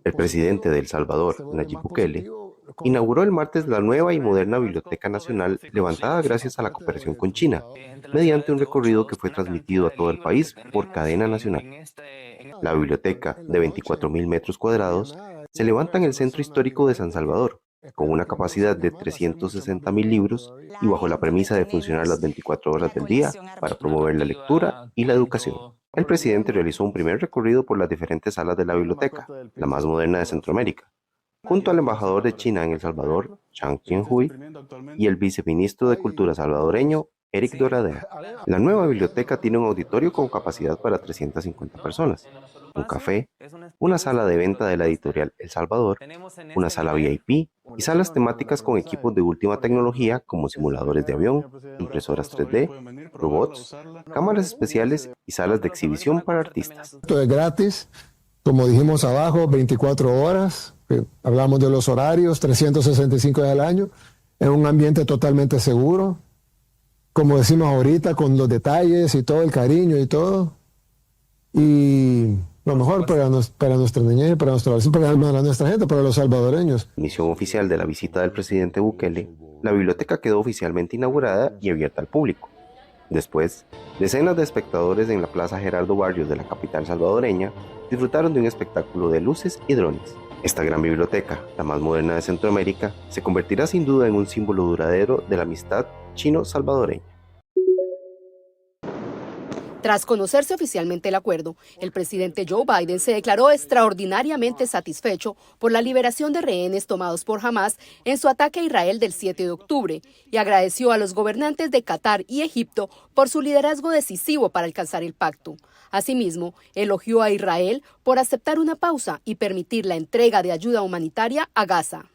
El presidente de El Salvador, Nayib Bukele, inauguró el martes la nueva y moderna Biblioteca Nacional levantada gracias a la cooperación con China, mediante un recorrido que fue transmitido a todo el país por cadena nacional. La biblioteca, de 24.000 metros cuadrados, se levanta en el centro histórico de San Salvador, con una capacidad de 360.000 libros y bajo la premisa de funcionar las 24 horas del día para promover la lectura y la educación. El presidente realizó un primer recorrido por las diferentes salas de la biblioteca, la más moderna de Centroamérica, junto al embajador de China en El Salvador, Chang Qianhui, y el viceministro de Cultura salvadoreño, Eric Doradea. La nueva biblioteca tiene un auditorio con capacidad para 350 personas, un café, una sala de venta de la editorial El Salvador, una sala VIP y salas temáticas con equipos de última tecnología como simuladores de avión, impresoras 3D, robots, cámaras especiales y salas de exhibición para artistas. Esto es gratis, como dijimos abajo, 24 horas, hablamos de los horarios, 365 días al año, en un ambiente totalmente seguro, como decimos ahorita, con los detalles y todo, el cariño y todo. Y lo mejor para nuestra niñez, para nuestra gente, para los salvadoreños. Misión oficial de la visita del presidente Bukele, la biblioteca quedó oficialmente inaugurada y abierta al público. Después, decenas de espectadores en la Plaza Gerardo Barrios de la capital salvadoreña disfrutaron de un espectáculo de luces y drones. Esta gran biblioteca, la más moderna de Centroamérica, se convertirá sin duda en un símbolo duradero de la amistad chino-salvadoreña. Tras conocerse oficialmente el acuerdo, el presidente Joe Biden se declaró extraordinariamente satisfecho por la liberación de rehenes tomados por Hamás en su ataque a Israel del 7 de octubre y agradeció a los gobernantes de Qatar y Egipto por su liderazgo decisivo para alcanzar el pacto. Asimismo, elogió a Israel por aceptar una pausa y permitir la entrega de ayuda humanitaria a Gaza.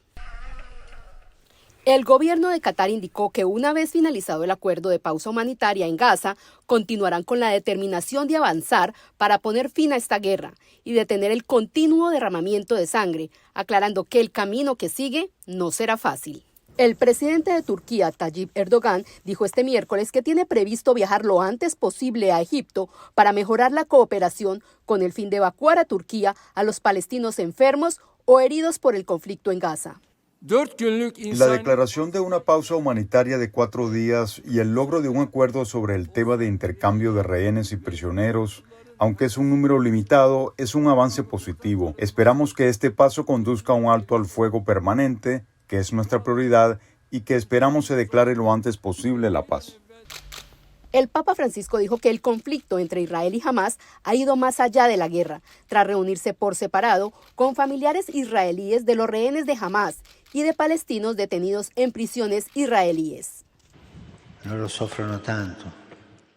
El gobierno de Qatar indicó que una vez finalizado el acuerdo de pausa humanitaria en Gaza, continuarán con la determinación de avanzar para poner fin a esta guerra y detener el continuo derramamiento de sangre, aclarando que el camino que sigue no será fácil. El presidente de Turquía, Tayyip Erdogan, dijo este miércoles que tiene previsto viajar lo antes posible a Egipto para mejorar la cooperación con el fin de evacuar a Turquía a los palestinos enfermos o heridos por el conflicto en Gaza. La declaración de una pausa humanitaria de 4 días y el logro de un acuerdo sobre el tema de intercambio de rehenes y prisioneros, aunque es un número limitado, es un avance positivo. Esperamos que este paso conduzca a un alto al fuego permanente, que es nuestra prioridad, y que esperamos se declare lo antes posible la paz. El Papa Francisco dijo que el conflicto entre Israel y Hamás ha ido más allá de la guerra, tras reunirse por separado con familiares israelíes de los rehenes de Hamás y de palestinos detenidos en prisiones israelíes. No lo sufren tanto.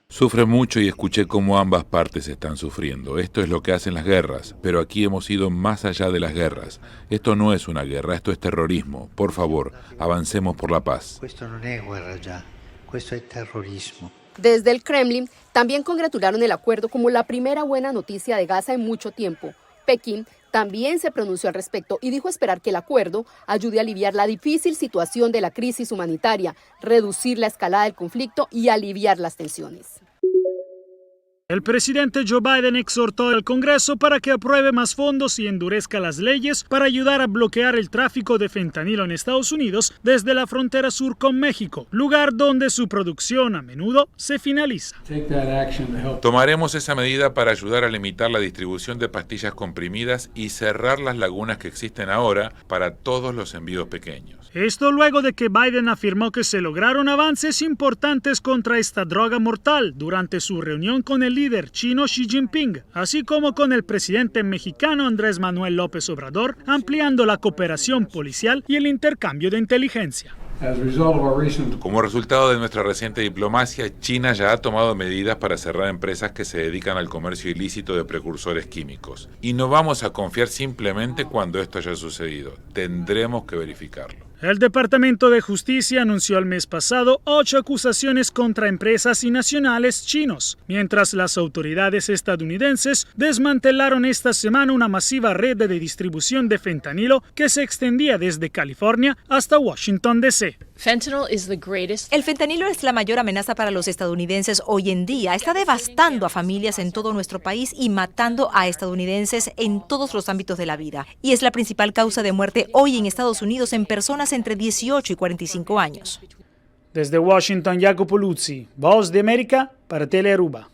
Sufre mucho y escuché cómo ambas partes están sufriendo. Esto es lo que hacen las guerras, pero aquí hemos ido más allá de las guerras. Esto no es una guerra, esto es terrorismo. Por favor, avancemos por la paz. Esto no es guerra ya, esto es terrorismo. Desde el Kremlin también congratularon el acuerdo como la primera buena noticia de Gaza en mucho tiempo. Pekín también se pronunció al respecto y dijo esperar que el acuerdo ayude a aliviar la difícil situación de la crisis humanitaria, reducir la escalada del conflicto y aliviar las tensiones. El presidente Joe Biden exhortó al Congreso para que apruebe más fondos y endurezca las leyes para ayudar a bloquear el tráfico de fentanilo en Estados Unidos desde la frontera sur con México, lugar donde su producción a menudo se finaliza. Tomaremos esa medida para ayudar a limitar la distribución de pastillas comprimidas y cerrar las lagunas que existen ahora para todos los envíos pequeños. Esto luego de que Biden afirmó que se lograron avances importantes contra esta droga mortal durante su reunión con el líder chino Xi Jinping, así como con el presidente mexicano Andrés Manuel López Obrador, ampliando la cooperación policial y el intercambio de inteligencia. Como resultado de nuestra reciente diplomacia, China ya ha tomado medidas para cerrar empresas que se dedican al comercio ilícito de precursores químicos. Y no vamos a confiar simplemente cuando esto haya sucedido. Tendremos que verificarlo. El Departamento de Justicia anunció el mes pasado 8 acusaciones contra empresas y nacionales chinos, mientras las autoridades estadounidenses desmantelaron esta semana una masiva red de distribución de fentanilo que se extendía desde California hasta Washington, D.C. El fentanilo es la mayor amenaza para los estadounidenses hoy en día. Está devastando a familias en todo nuestro país y matando a estadounidenses en todos los ámbitos de la vida. Y es la principal causa de muerte hoy en Estados Unidos en personas entre 18 y 45 años. Desde Washington, Jacopo Luzzi, Voz de América para Telearuba.